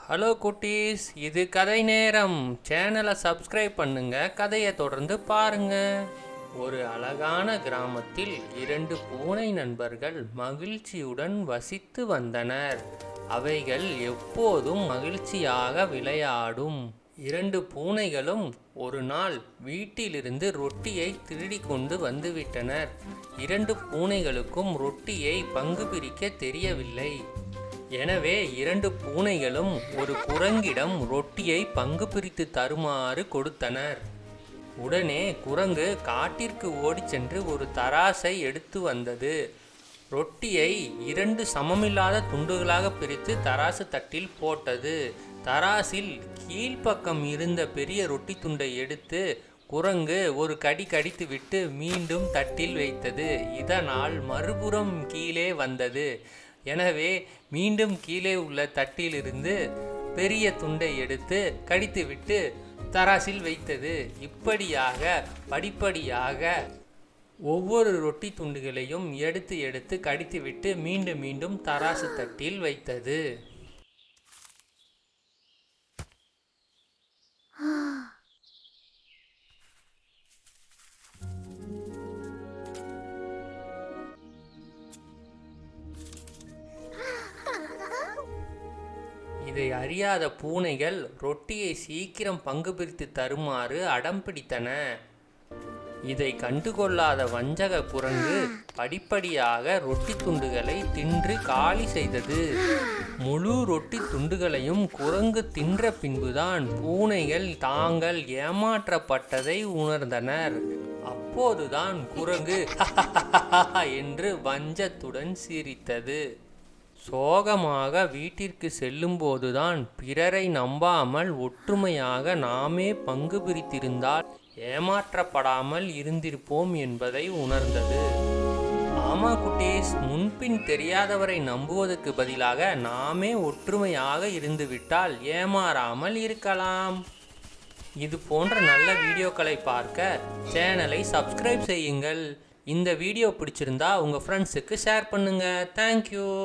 Hello குட்டீஸ், இது கதை நேரம். சேனலை சப்ஸ்கிரைப் பண்ணுங்க, கதையை தொடர்ந்து பாருங்க. ஒரு அழகான கிராமத்தில் 2 பூனை நண்பர்கள் மகிழ்ச்சியுடன் வசித்து வந்தனர். அவைகள் எப்போதும் மகிழ்ச்சியாக விளையாடும். 2 பூனைகளும் ஒரு நாள் வீட்டிலிருந்து ரொட்டியை திருடி கொண்டு வந்துவிட்டனர். 2 பூனைகளுக்கும் ரொட்டியை பங்கு பிரிக்க தெரியவில்லை. எனவே 2 பூனைகளும் ஒரு குரங்கிடம் ரொட்டியை பங்கு பிரித்து தருமாறு கொடுத்தனர். உடனே குரங்கு காட்டிற்கு ஓடிச் சென்று ஒரு தராசை எடுத்து வந்தது. ரொட்டியை 2 சமமில்லாத துண்டுகளாக பிரித்து தராசு தட்டில் போட்டது. தராசில் கீழ்ப்பக்கம் இருந்த பெரிய ரொட்டி துண்டை எடுத்து குரங்கு ஒரு கடி கடித்துவிட்டு மீண்டும் தட்டில் வைத்தது. இதனால் மறுபுறம் கீழே வந்தது. எனவே மீண்டும் கீழே உள்ள தட்டிலிருந்து பெரிய துண்டை எடுத்து கடித்துவிட்டு தராசில் வைத்தது. இப்படியாக படிப்படியாக ஒவ்வொரு ரொட்டி துண்டுகளையும் எடுத்து எடுத்து கடித்துவிட்டு மீண்டும் மீண்டும் தராசு தட்டில் வைத்தது. இதை அறியாத பூனைகள் ரொட்டியை சீக்கிரம் பங்கு பிரித்து தருமாறு அடம் பிடித்தன. இதை கண்டுகொள்ளாத வஞ்சக குரங்கு படிப்படியாக ரொட்டி துண்டுகளை தின்று காலி செய்தது. முழு ரொட்டி துண்டுகளையும் குரங்கு தின்ற பின்புதான் பூனைகள் தாங்கள் ஏமாற்றப்பட்டதை உணர்ந்தனர். அப்போதுதான் குரங்கு என்று வஞ்சத்துடன் சிரித்தது. சோகமாக வீட்டிற்கு செல்லும்போதுதான் பிறரை நம்பாமல் ஒற்றுமையாக நாமே பங்கு பிரித்திருந்தால் ஏமாற்றப்படாமல் இருந்திருப்போம் என்பதை உணர்ந்தது. ஆமா குட்டீஸ், முன்பின் தெரியாதவரை நம்புவதற்கு பதிலாக நாமே ஒற்றுமையாக இருந்துவிட்டால் ஏமாறாமல் இருக்கலாம். இது போன்ற நல்ல வீடியோக்களை பார்க்க சேனலை சப்ஸ்கிரைப் செய்யுங்கள். இந்த வீடியோ பிடிச்சிருந்தா உங்கள் ஃப்ரெண்ட்ஸுக்கு ஷேர் பண்ணுங்கள். தேங்க்யூ.